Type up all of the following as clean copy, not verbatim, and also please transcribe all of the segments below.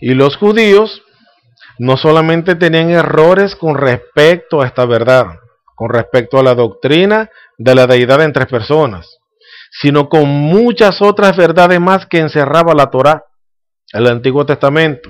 Y los judíos no solamente tenían errores con respecto a esta verdad, con respecto a la doctrina de la deidad en tres personas, sino con muchas otras verdades más que encerraba la Torá, el Antiguo Testamento,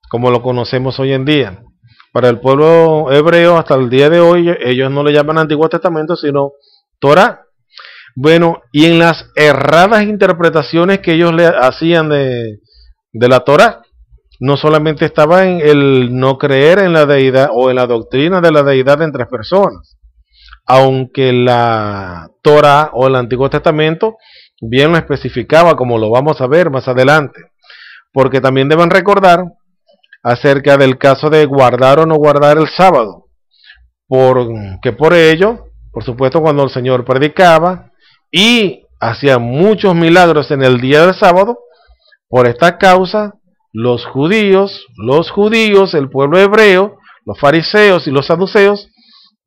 como lo conocemos hoy en día. Para el pueblo hebreo, hasta el día de hoy, ellos no le llaman Antiguo Testamento, sino Torá. Bueno, y en las erradas interpretaciones que ellos le hacían de la Torá, no solamente estaba en el no creer en la deidad o en la doctrina de la deidad en tres personas, aunque la Torá o el Antiguo Testamento bien lo especificaba, como lo vamos a ver más adelante, porque también deben recordar acerca del caso de guardar o no guardar el sábado, porque por ello, por supuesto, cuando el Señor predicaba y hacía muchos milagros en el día del sábado, por esta causa los judíos, el pueblo hebreo, los fariseos y los saduceos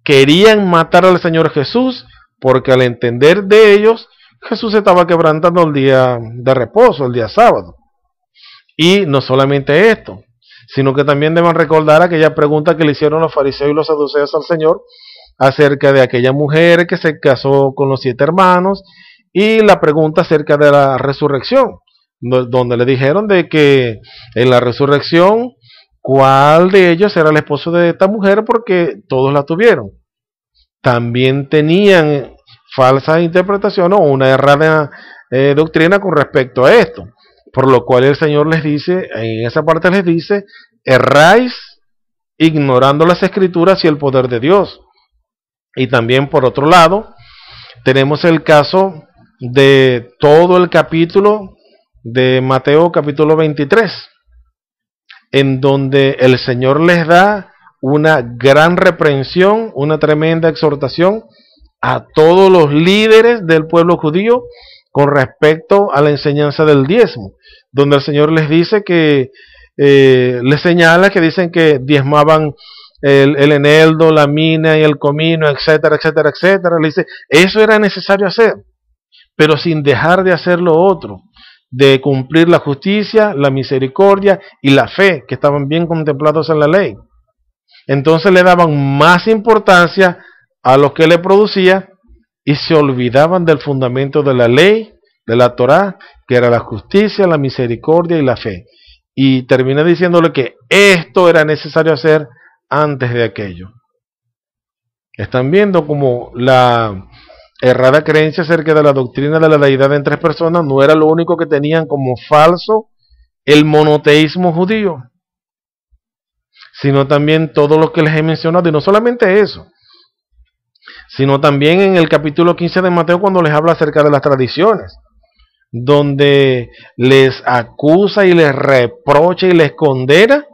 querían matar al Señor Jesús, porque al entender de ellos, Jesús estaba quebrantando el día de reposo, el día sábado. Y no solamente esto, sino que también deben recordar aquella pregunta que le hicieron los fariseos y los saduceos al Señor acerca de aquella mujer que se casó con los 7 hermanos, y la pregunta acerca de la resurrección, donde le dijeron de que en la resurrección, ¿cuál de ellos era el esposo de esta mujer? Porque todos la tuvieron. También tenían falsas interpretaciones o una errada doctrina con respecto a esto, por lo cual el Señor les dice, en esa parte les dice, erráis ignorando las escrituras y el poder de Dios. Y también por otro lado, tenemos el caso de todo el capítulo de Mateo capítulo 23, en donde el Señor les da una gran reprensión, una tremenda exhortación a todos los líderes del pueblo judío con respecto a la enseñanza del diezmo, donde el Señor les dice que, les señala que dicen que diezmaban el eneldo, la mina y el comino, etcétera, etcétera, etcétera. Le dice, eso era necesario hacer, pero sin dejar de hacer lo otro, de cumplir la justicia, la misericordia y la fe, que estaban bien contemplados en la ley. Entonces le daban más importancia a lo que le producía y se olvidaban del fundamento de la ley, de la Torá, que era la justicia, la misericordia y la fe. Y termina diciéndole que esto era necesario hacer antes de aquello. Están viendo como la errada creencia acerca de la doctrina de la deidad en tres personas no era lo único que tenían como falso el monoteísmo judío, sino también todo lo que les he mencionado, y no solamente eso, sino también en el capítulo 15 de Mateo, cuando les habla acerca de las tradiciones, donde les acusa y les reprocha y les condena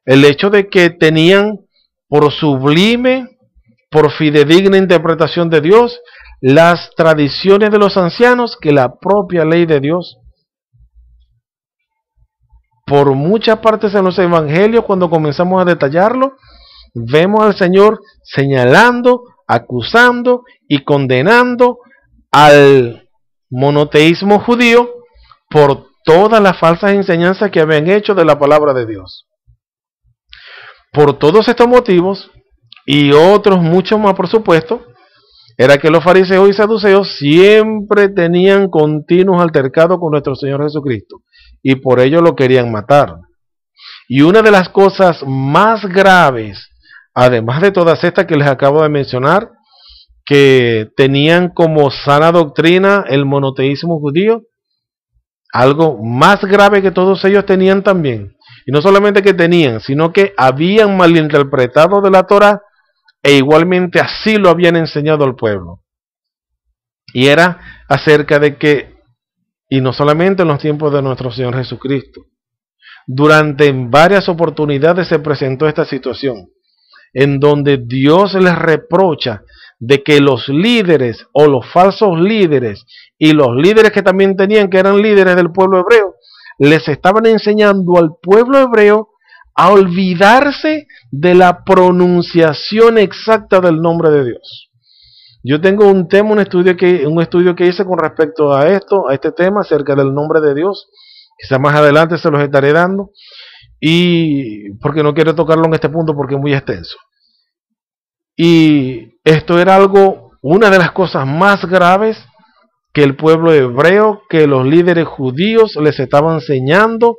el hecho de que tenían por sublime, por fidedigna interpretación de Dios, las tradiciones de los ancianos que la propia ley de Dios. Por muchas partes en los evangelios, cuando comenzamos a detallarlo, vemos al Señor señalando, acusando y condenando al monoteísmo judío por todas las falsas enseñanzas que habían hecho de la palabra de Dios. Por todos estos motivos, y otros muchos más por supuesto, era que los fariseos y saduceos siempre tenían continuos altercados con nuestro Señor Jesucristo, y por ello lo querían matar. Y una de las cosas más graves, además de todas estas que les acabo de mencionar, que tenían como sana doctrina el monoteísmo judío, algo más grave que todos ellos tenían también, y no solamente que tenían, sino que habían malinterpretado de la Torá, e igualmente así lo habían enseñado al pueblo. Y era acerca de que, y no solamente en los tiempos de nuestro Señor Jesucristo, durante varias oportunidades se presentó esta situación, en donde Dios les reprocha de que los líderes o los falsos líderes y los líderes que también tenían, que eran líderes del pueblo hebreo, les estaban enseñando al pueblo hebreo a olvidarse de la pronunciación exacta del nombre de Dios. Yo tengo un tema, un estudio que hice con respecto a esto, a este tema acerca del nombre de Dios, quizás más adelante se los estaré dando, y porque no quiero tocarlo en este punto porque es muy extenso. Y esto era una de las cosas más graves que el pueblo hebreo, que los líderes judíos les estaban enseñando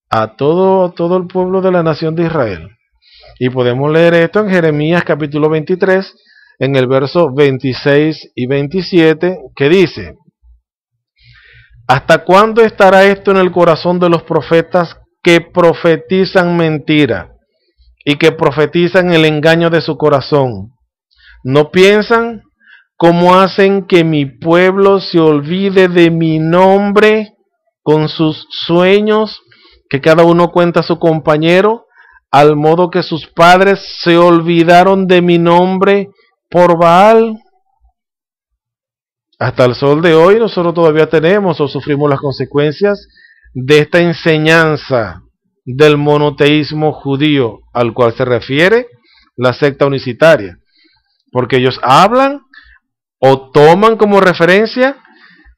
a todo el pueblo de la nación de Israel. Y podemos leer esto en Jeremías capítulo 23, en el verso 26 y 27, que dice: ¿hasta cuándo estará esto en el corazón de los profetas que profetizan mentira y que profetizan el engaño de su corazón? ¿No piensan cómo hacen que mi pueblo se olvide de mi nombre con sus sueños, que cada uno cuenta a su compañero, al modo que sus padres se olvidaron de mi nombre por Baal? Hasta el sol de hoy nosotros todavía tenemos o sufrimos las consecuencias de esta enseñanza del monoteísmo judío al cual se refiere la secta unicitaria, porque ellos hablan o toman como referencia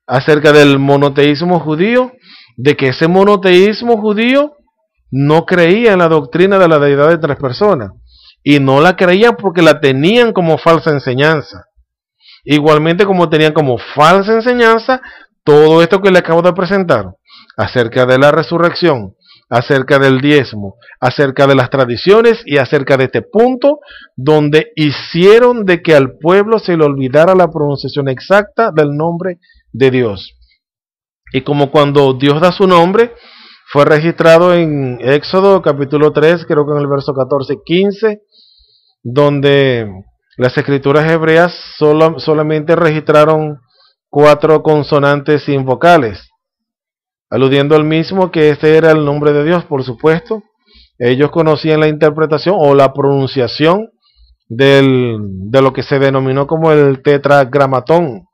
acerca del monoteísmo judío, de que ese monoteísmo judío no creía en la doctrina de la deidad de tres personas, y no la creían porque la tenían como falsa enseñanza. Igualmente como tenían como falsa enseñanza todo esto que le acabo de presentar acerca de la resurrección, acerca del diezmo, acerca de las tradiciones y acerca de este punto donde hicieron de que al pueblo se le olvidara la pronunciación exacta del nombre de Dios. Y como cuando Dios da su nombre, fue registrado en Éxodo capítulo 3, creo que en el verso 14 y 15, donde las escrituras hebreas solamente registraron 4 consonantes sin vocales, aludiendo al mismo que este era el nombre de Dios, por supuesto. Ellos conocían la interpretación o la pronunciación de lo que se denominó como el tetragramatón,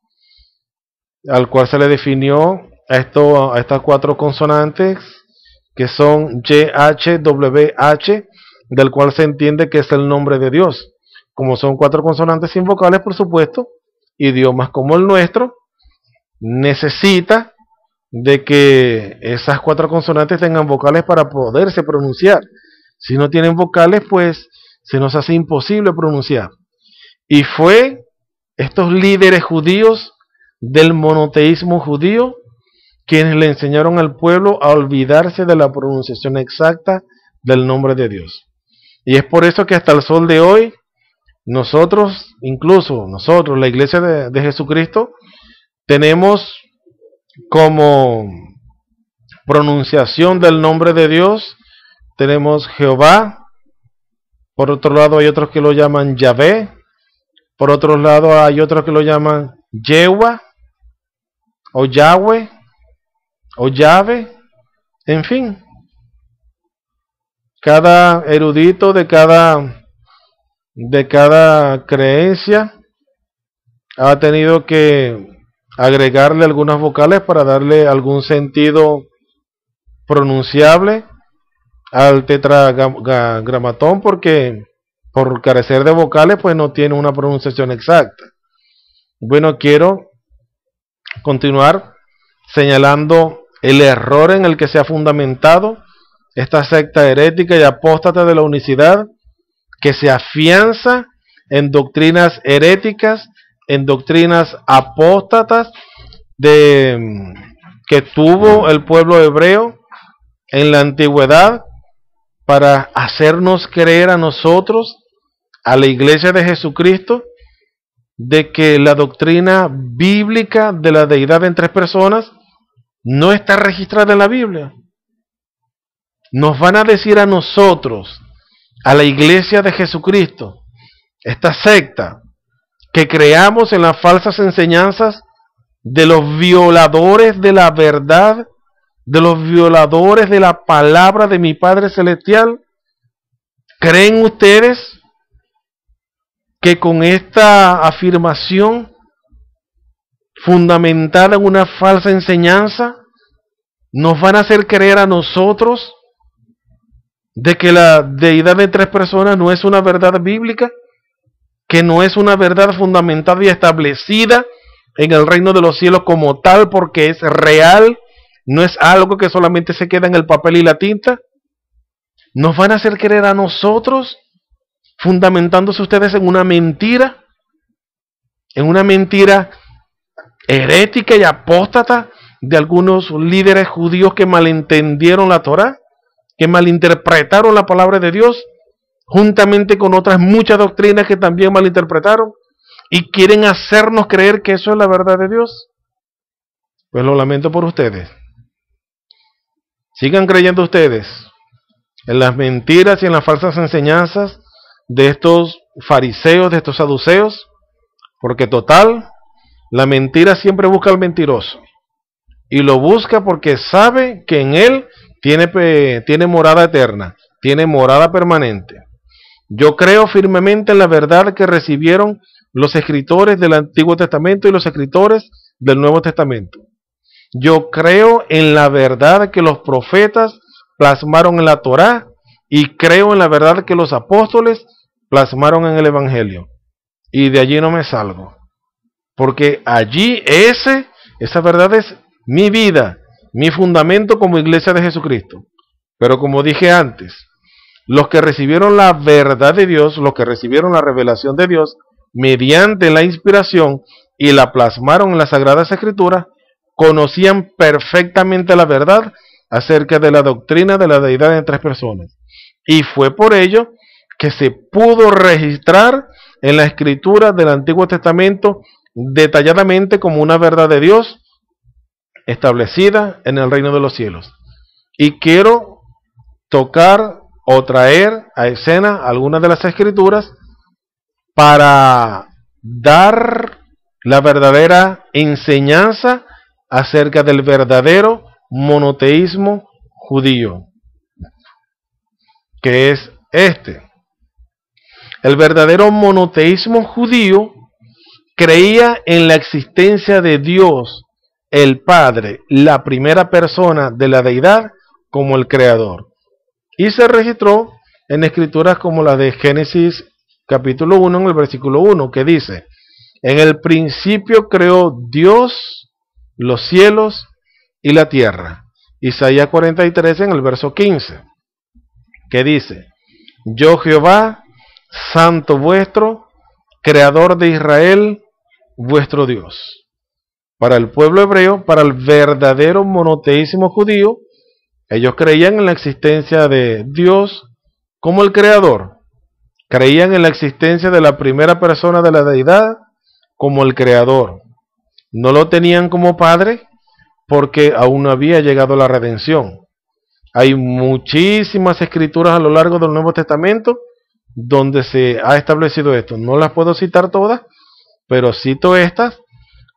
al cual se le definió a estas 4 consonantes que son YHWH, del cual se entiende que es el nombre de Dios. Como son 4 consonantes sin vocales, por supuesto, idiomas como el nuestro necesita de que esas 4 consonantes tengan vocales para poderse pronunciar. Si no tienen vocales, pues se nos hace imposible pronunciar. Y fue estos líderes judíos del monoteísmo judío quienes le enseñaron al pueblo a olvidarse de la pronunciación exacta del nombre de Dios. Y es por eso que hasta el sol de hoy, nosotros, la iglesia de Jesucristo, tenemos como pronunciación del nombre de Dios, tenemos Jehová. Por otro lado hay otros que lo llaman Yahvé. Por otro lado hay otros que lo llaman Yehová o Yahweh o Yahvé. En fin, cada erudito de cada creencia ha tenido que agregarle algunas vocales para darle algún sentido pronunciable al tetragramatón, porque por carecer de vocales pues no tiene una pronunciación exacta. Bueno, quiero continuar señalando el error en el que se ha fundamentado esta secta herética y apóstata de la unicidad, que se afianza en doctrinas heréticas, en doctrinas apóstatas que tuvo el pueblo hebreo en la antigüedad para hacernos creer a nosotros, a la iglesia de Jesucristo, de que la doctrina bíblica de la deidad en tres personas no está registrada en la Biblia. Nos van a decir a nosotros, a la iglesia de Jesucristo, esta secta, que creamos en las falsas enseñanzas de los violadores de la verdad, de los violadores de la palabra de mi Padre Celestial. ¿Creen ustedes que con esta afirmación fundamentada en una falsa enseñanza nos van a hacer creer a nosotros de que la deidad de tres personas no es una verdad bíblica, que no es una verdad fundamentada y establecida en el reino de los cielos como tal, porque es real, no es algo que solamente se queda en el papel y la tinta? ¿Nos van a hacer creer a nosotros, fundamentándose ustedes en una mentira herética y apóstata de algunos líderes judíos que malentendieron la Torá, que malinterpretaron la palabra de Dios, juntamente con otras muchas doctrinas que también malinterpretaron, y quieren hacernos creer que eso es la verdad de Dios? Pues lo lamento por ustedes. Sigan creyendo ustedes en las mentiras y en las falsas enseñanzas de estos fariseos, de estos saduceos, porque total, la mentira siempre busca al mentiroso, y lo busca porque sabe que en él tiene morada eterna, tiene morada permanente. Yo creo firmemente en la verdad que recibieron los escritores del Antiguo Testamento y los escritores del Nuevo Testamento. Yo creo en la verdad que los profetas plasmaron en la Torá, y creo en la verdad que los apóstoles plasmaron en el Evangelio. Y de allí no me salgo, porque allí esa verdad es mi vida, mi fundamento como iglesia de Jesucristo. Pero como dije antes, los que recibieron la verdad de Dios, los que recibieron la revelación de Dios mediante la inspiración y la plasmaron en las Sagradas Escrituras, conocían perfectamente la verdad acerca de la doctrina de la deidad en tres personas. Y fue por ello que se pudo registrar en la escritura del Antiguo Testamento detalladamente como una verdad de Dios establecida en el reino de los cielos. Y quiero tocar o traer a escena algunas de las escrituras para dar la verdadera enseñanza acerca del verdadero monoteísmo judío, que es este. El verdadero monoteísmo judío creía en la existencia de Dios, el Padre, la primera persona de la deidad, como el Creador. Y se registró en escrituras como la de Génesis capítulo 1, en el versículo 1, que dice: en el principio creó Dios los cielos y la tierra. Isaías 43 en el verso 15, que dice: yo Jehová, santo vuestro, creador de Israel, vuestro Dios. Para el pueblo hebreo, para el verdadero monoteísmo judío, ellos creían en la existencia de Dios como el creador, creían en la existencia de la primera persona de la deidad como el creador. No lo tenían como padre porque aún no había llegado la redención. Hay muchísimas escrituras a lo largo del Nuevo Testamento donde se ha establecido esto. No las puedo citar todas, pero cito estas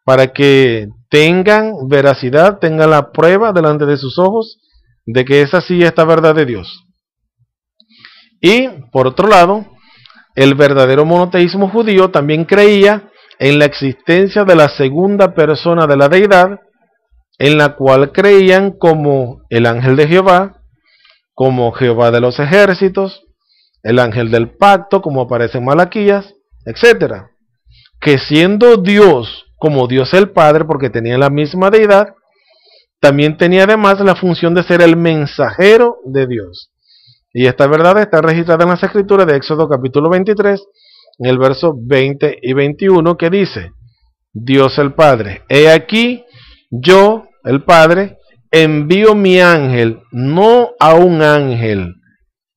para que tengan veracidad, tengan la prueba delante de sus ojos de que es así esta verdad de Dios. Y por otro lado, el verdadero monoteísmo judío también creía en la existencia de la segunda persona de la deidad, en la cual creían como el ángel de Jehová, como Jehová de los ejércitos, el ángel del pacto, como aparece en Malaquías, etc. Que siendo Dios como Dios el Padre, porque tenía la misma deidad, también tenía además la función de ser el mensajero de Dios. Y esta verdad está registrada en las escrituras de Éxodo capítulo 23, en el verso 20 y 21, que dice: Dios el Padre, he aquí, yo, el Padre, envío mi ángel, no a un ángel.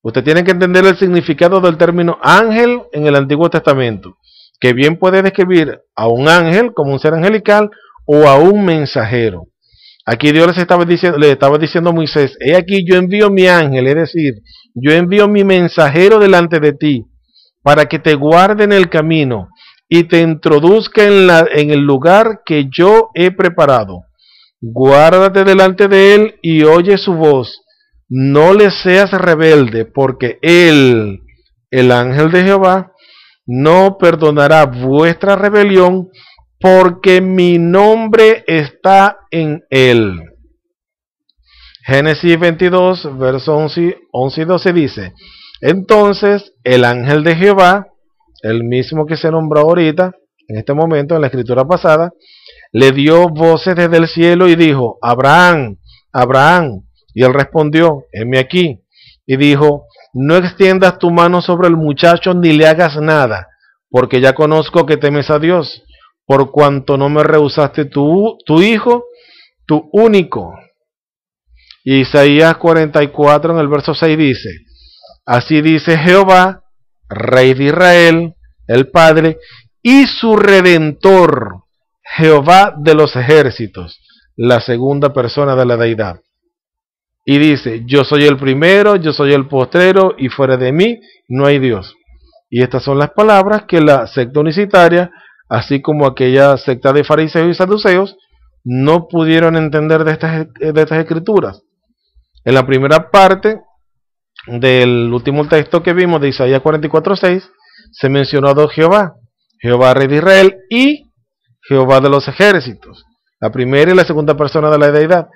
Usted tiene que entender el significado del término ángel en el Antiguo Testamento, que bien puede describir a un ángel como un ser angelical o a un mensajero. Aquí Dios le estaba diciendo a Moisés: he aquí yo envío mi ángel, es decir, yo envío mi mensajero delante de ti, para que te guarde en el camino y te introduzca en el lugar que yo he preparado. Guárdate delante de él y oye su voz. No le seas rebelde, porque él, el ángel de Jehová, no perdonará vuestra rebelión, porque mi nombre está en él. Génesis 22, versos 11 y 12 dice: entonces el ángel de Jehová, el mismo que se nombró ahorita, en este momento, en la escritura pasada, le dio voces desde el cielo y dijo: Abraham, Abraham. Y él respondió: heme aquí. Y dijo: no extiendas tu mano sobre el muchacho ni le hagas nada, porque ya conozco que temes a Dios, por cuanto no me rehusaste tu hijo, tu único. Isaías 44 en el verso 6 dice, así dice Jehová, Rey de Israel, el Padre, y su Redentor, Jehová de los ejércitos, la segunda persona de la deidad. Y dice, yo soy el primero, yo soy el postrero, y fuera de mí no hay Dios. Y estas son las palabras que la secta unicitaria, así como aquella secta de fariseos y saduceos, no pudieron entender de estas escrituras. En la primera parte del último texto que vimos de Isaías 44:6, se mencionó a dos Jehová, Jehová Rey de Israel y Jehová de los ejércitos, la primera y la segunda persona de la deidad.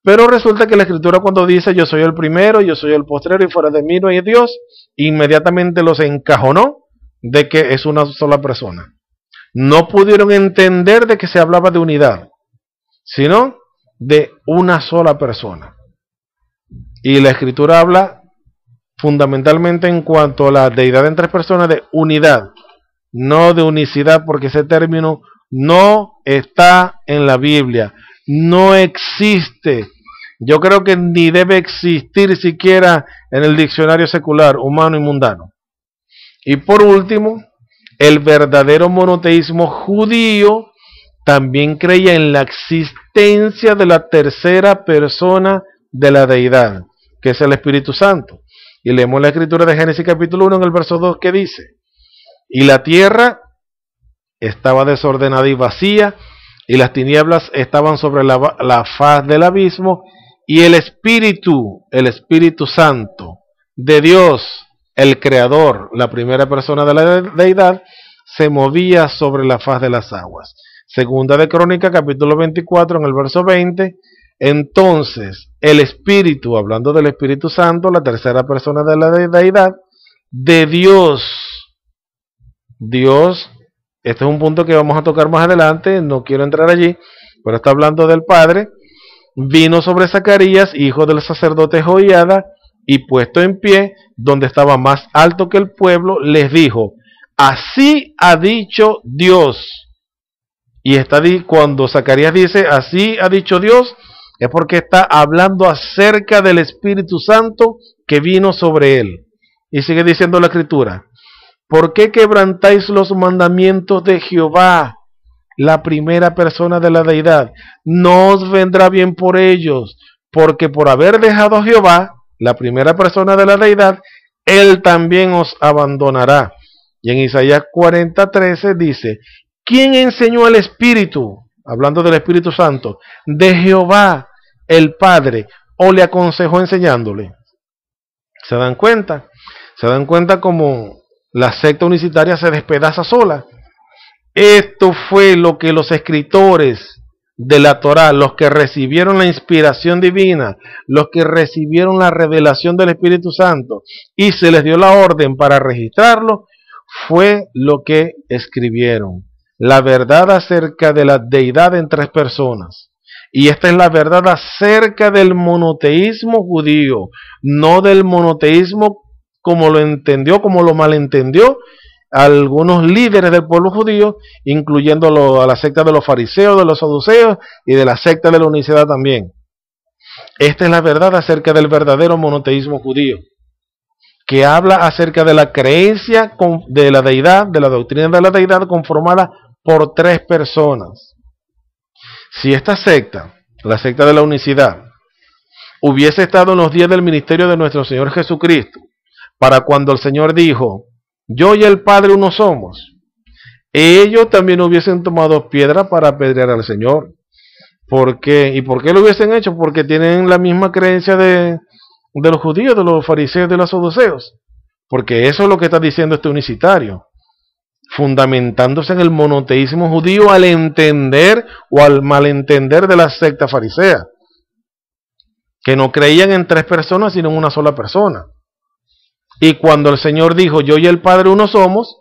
Pero resulta que la escritura, cuando dice yo soy el primero, yo soy el postrero y fuera de mí no hay Dios, inmediatamente los encajonó de que es una sola persona. No pudieron entender de que se hablaba de unidad, sino de una sola persona. Y la escritura habla fundamentalmente en cuanto a la deidad en tres personas de unidad, no de unicidad, porque ese término no está en la Biblia, no existe. Yo creo que ni debe existir siquiera en el diccionario secular, humano y mundano. Y por último, el verdadero monoteísmo judío también creía en la existencia de la tercera persona de la deidad, que es el Espíritu Santo. Y leemos la escritura de Génesis capítulo 1 en el verso 2 que dice, y la tierra estaba desordenada y vacía, y las tinieblas estaban sobre la faz del abismo, y el Espíritu Santo de Dios, el Creador, la primera persona de la deidad, se movía sobre la faz de las aguas. Segunda de Crónicas, capítulo 24, en el verso 20, entonces el Espíritu, hablando del Espíritu Santo, la tercera persona de la deidad, de Dios, este es un punto que vamos a tocar más adelante, no quiero entrar allí, pero está hablando del Padre, vino sobre Zacarías, hijo del sacerdote Joiada, y puesto en pie, donde estaba más alto que el pueblo, les dijo, así ha dicho Dios. Y cuando Zacarías dice, así ha dicho Dios, es porque está hablando acerca del Espíritu Santo que vino sobre él. Y sigue diciendo la escritura, ¿por qué quebrantáis los mandamientos de Jehová, la primera persona de la deidad? No os vendrá bien por ellos, porque por haber dejado a Jehová, la primera persona de la deidad, él también os abandonará. Y en Isaías 40:13 dice, ¿quién enseñó al Espíritu, hablando del Espíritu Santo, de Jehová el Padre, o le aconsejó enseñándole? ¿Se dan cuenta? ¿Se dan cuenta cómo la secta unicitaria se despedaza sola? Esto fue lo que los escritores de la Torá, los que recibieron la inspiración divina, los que recibieron la revelación del Espíritu Santo y se les dio la orden para registrarlo, fue lo que escribieron. La verdad acerca de la deidad en tres personas. Y esta es la verdad acerca del monoteísmo judío, no del monoteísmo como lo entendió, como lo malentendió algunos líderes del pueblo judío, incluyendo a la secta de los fariseos, de los saduceos y de la secta de la unicidad también. Esta es la verdad acerca del verdadero monoteísmo judío, que habla acerca de la creencia de la deidad, de la doctrina de la deidad conformada por tres personas. Si esta secta, la secta de la unicidad, hubiese estado en los días del ministerio de nuestro Señor Jesucristo, para cuando el Señor dijo, yo y el Padre uno somos, ellos también hubiesen tomado piedra para apedrear al Señor. ¿Por qué? ¿Y por qué lo hubiesen hecho? Porque tienen la misma creencia de los judíos, de los fariseos, de los saduceos. Porque eso es lo que está diciendo este unicitario, fundamentándose en el monoteísmo judío al entender o al malentender de la secta farisea, que no creían en tres personas sino en una sola persona. Y cuando el Señor dijo, yo y el Padre uno somos,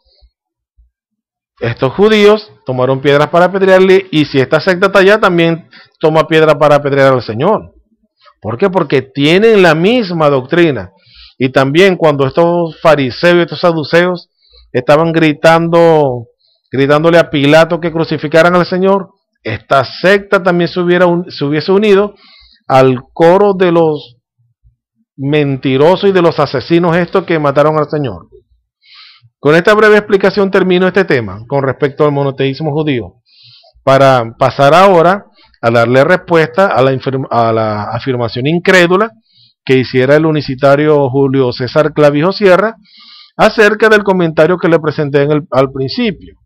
estos judíos tomaron piedras para apedrearle, y si esta secta está allá, también toma piedra para apedrear al Señor. ¿Por qué? Porque tienen la misma doctrina. Y también cuando estos fariseos y estos saduceos estaban gritándole a Pilato que crucificaran al Señor, esta secta también se hubiese unido al coro de los mentirosos y de los asesinos estos que mataron al Señor. Con esta breve explicación termino este tema con respecto al monoteísmo judío, para pasar ahora a darle respuesta a la afirmación incrédula que hiciera el unicitario Julio César Clavijo Sierra acerca del comentario que le presenté al principio.